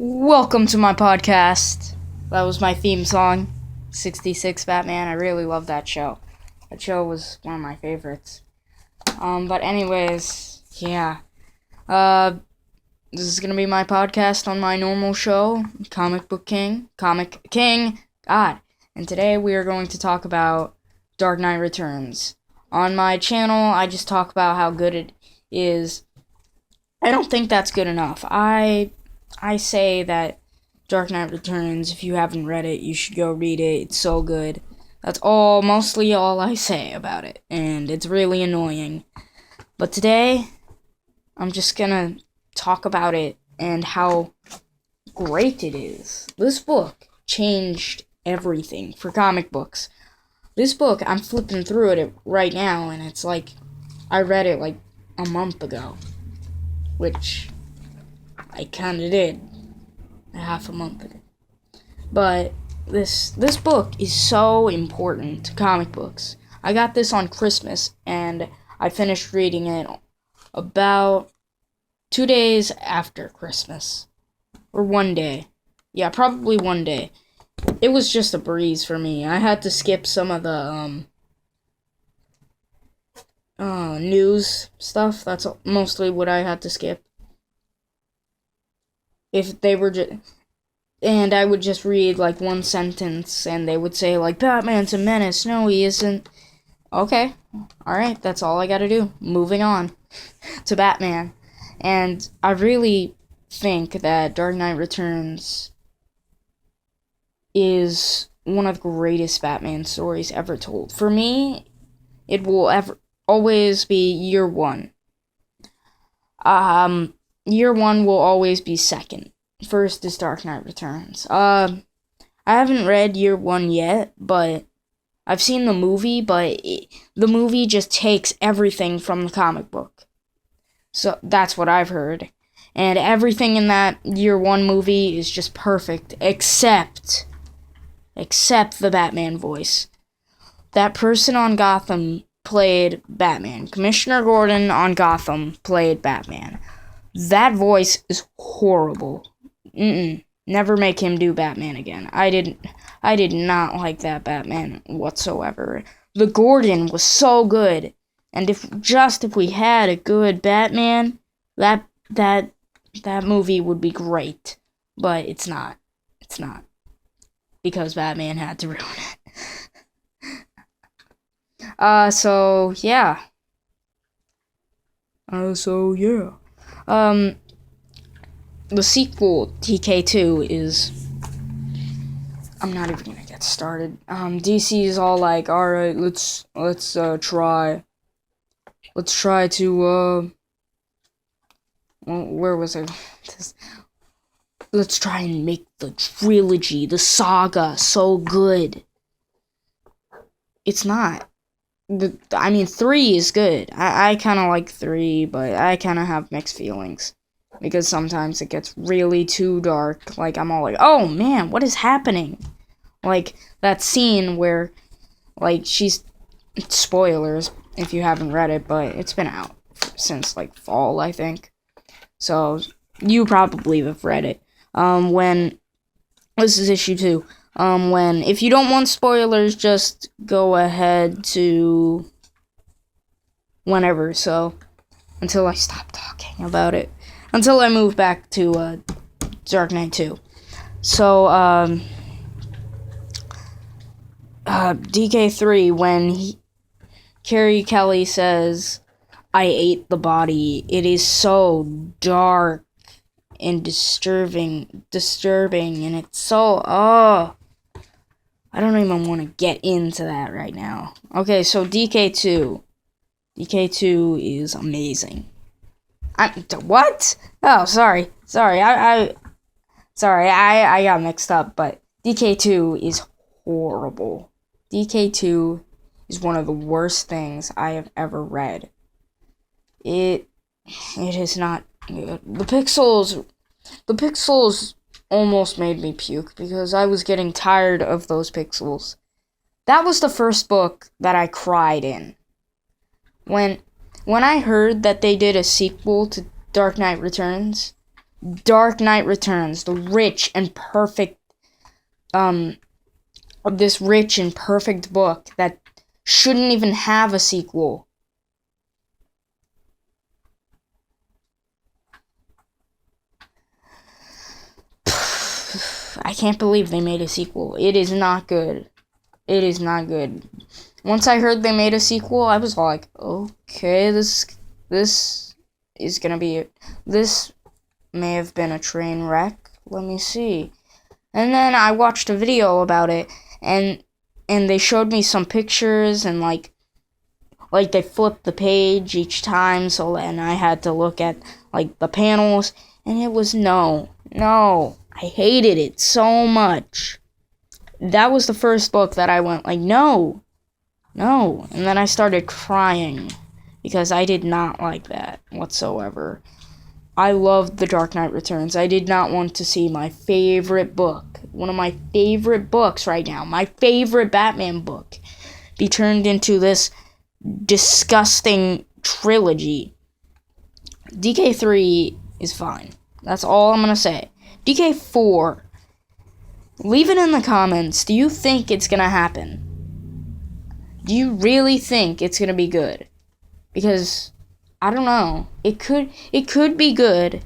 Welcome to my podcast. That was my theme song, 66 Batman. I really love that show. That show was one of my favorites. But anyways, yeah. This is gonna be my podcast on my normal show, Comic King. God. And today we are going to talk about Dark Knight Returns. On my channel, I just talk about how good it is. I don't think that's good enough. I say that Dark Knight Returns, if you haven't read it, you should go read it. It's so good. That's mostly all I say about it, and it's really annoying. But today, I'm just gonna talk about it and how great it is. This book changed everything for comic books. This book, I'm flipping through it right now, and it's like, I read it like a month ago, which I kinda did half a month ago. But this book is so important to comic books. I got this on Christmas, and I finished reading it about 2 days after Christmas. Or 1 day. Yeah, probably 1 day. It was just a breeze for me. I had to skip some of the news stuff. That's mostly what I had to skip. If they were and I would just read like one sentence and they would say like, Batman's a menace. No, he isn't. Okay. Alright, that's all I gotta do. Moving on to Batman. And I really think that Dark Knight Returns is one of the greatest Batman stories ever told. For me, it will always be year one. Year one will always be second. First is Dark Knight Returns. I haven't read year one yet, but I've seen the movie, but the movie just takes everything from the comic book. So that's what I've heard. And everything in that year one movie is just perfect, except the Batman voice. That person on Gotham played Batman. Commissioner Gordon on Gotham played Batman. That voice is horrible. Never make him do Batman again. I did not like that Batman whatsoever. The Gordon was so good. And if we had a good Batman, that movie would be great. But it's not. It's not. Because Batman had to ruin it. So yeah. The sequel, DK2, is... I'm not even gonna get started. DC is all like, alright, let's try. Let's try to, where was I? Let's try and make the trilogy, the saga, so good. It's not. 3 is good. I kind of like 3, but I kind of have mixed feelings. Because sometimes it gets really too dark. Like, I'm all like, oh man, what is happening? Like, that scene where, like, spoilers if you haven't read it, but it's been out since, like, fall, I think. So, you probably have read it. This is issue 2. If you don't want spoilers, just go ahead to whenever, so, until I stop talking about it. Until I move back to, Dark Knight 2. So, DK3, when Carrie Kelly says, I ate the body, it is so dark and disturbing, and it's so, I don't even want to get into that right now. Okay, so DK2 is amazing. What? Oh, sorry, I got mixed up, but DK2 is horrible. DK2 is one of the worst things I have ever read. It is not good. The pixels almost made me puke because I was getting tired of those pixels. That was the first book that I cried in. When I heard that they did a sequel to Dark Knight Returns, Dark Knight Returns, this rich and perfect book that shouldn't even have a sequel. I can't believe they made a sequel. It is not good. It is not good. Once I heard they made a sequel, I was like, okay, this is gonna be it. This may have been a train wreck. Let me see. And then I watched a video about it, and they showed me some pictures, and like they flipped the page each time, and I had to look at like the panels, and it was no. I hated it so much. That was the first book that I went like, no. And then I started crying because I did not like that whatsoever. I loved The Dark Knight Returns. I did not want to see my favorite book, one of my favorite books right now, my favorite Batman book, be turned into this disgusting trilogy. DK3 is fine. That's all I'm going to say. DK4, leave it in the comments. Do you think it's going to happen? Do you really think it's going to be good? Because I don't know. It could be good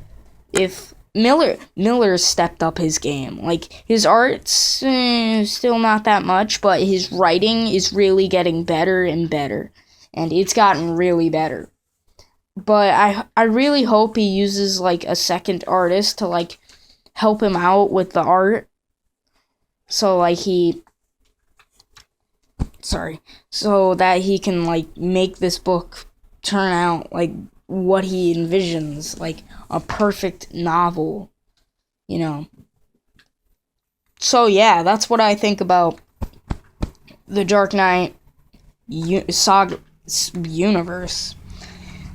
if Miller stepped up his game. Like, his art's still not that much, but his writing is really getting better and better. And it's gotten really better. But I really hope he uses, like, a second artist to, like, help him out with the art. So, like, so that he can, like, make this book turn out, like, what he envisions, like, a perfect novel, you know. So, yeah, that's what I think about the Dark Knight saga universe.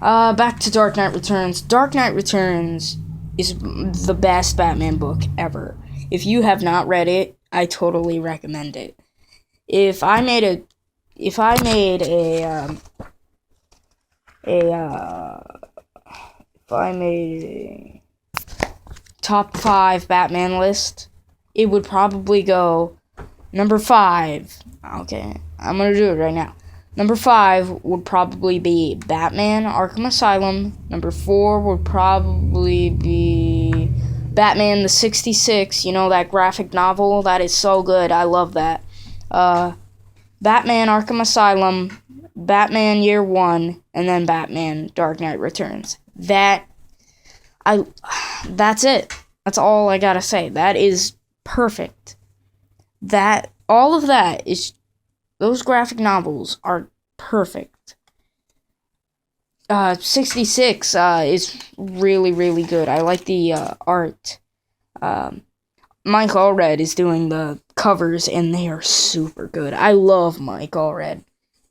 Back to Dark Knight Returns. Dark Knight Returns is the best Batman book ever. If you have not read it, I totally recommend it. If I made a top 5 Batman list, it would probably go number 5. Okay, I'm gonna do it right now. Number 5 would probably be Batman Arkham Asylum. Number 4 would probably be Batman the 66, you know, that graphic novel. That is so good. I love that. Batman Arkham Asylum, Batman Year One, and then Batman Dark Knight Returns. That's it. That's all I gotta say. That is perfect. All of that is, those graphic novels are perfect. 66 is really, really good. I like the art. Mike Allred is doing the covers, and they are super good. I love Mike Allred.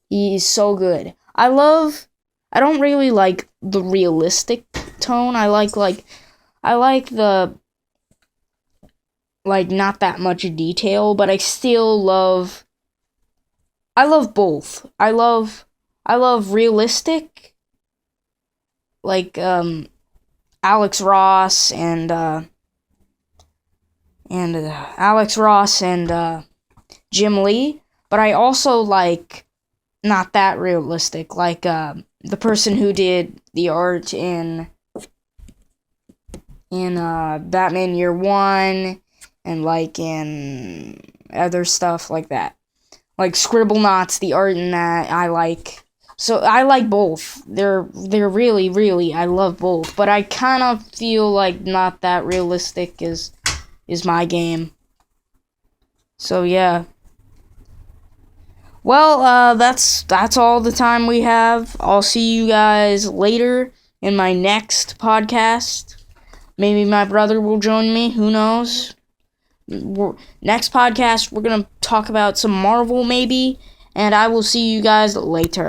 He is so good. I don't really like the realistic tone. I like the, like, not that much detail, but I still love, I love both. I love realistic, like, Alex Ross and Jim Lee, but I also like not that realistic, like the person who did the art in Batman Year One, and like in other stuff like that, like Scribblenauts, the art in that I like. So I like both. They're really, really, I love both, but I kind of feel like not that realistic is my game. So yeah. Well, that's all the time we have. I'll see you guys later in my next podcast. Maybe my brother will join me. Who knows? Next podcast, we're going to talk about some Marvel, maybe. And I will see you guys later.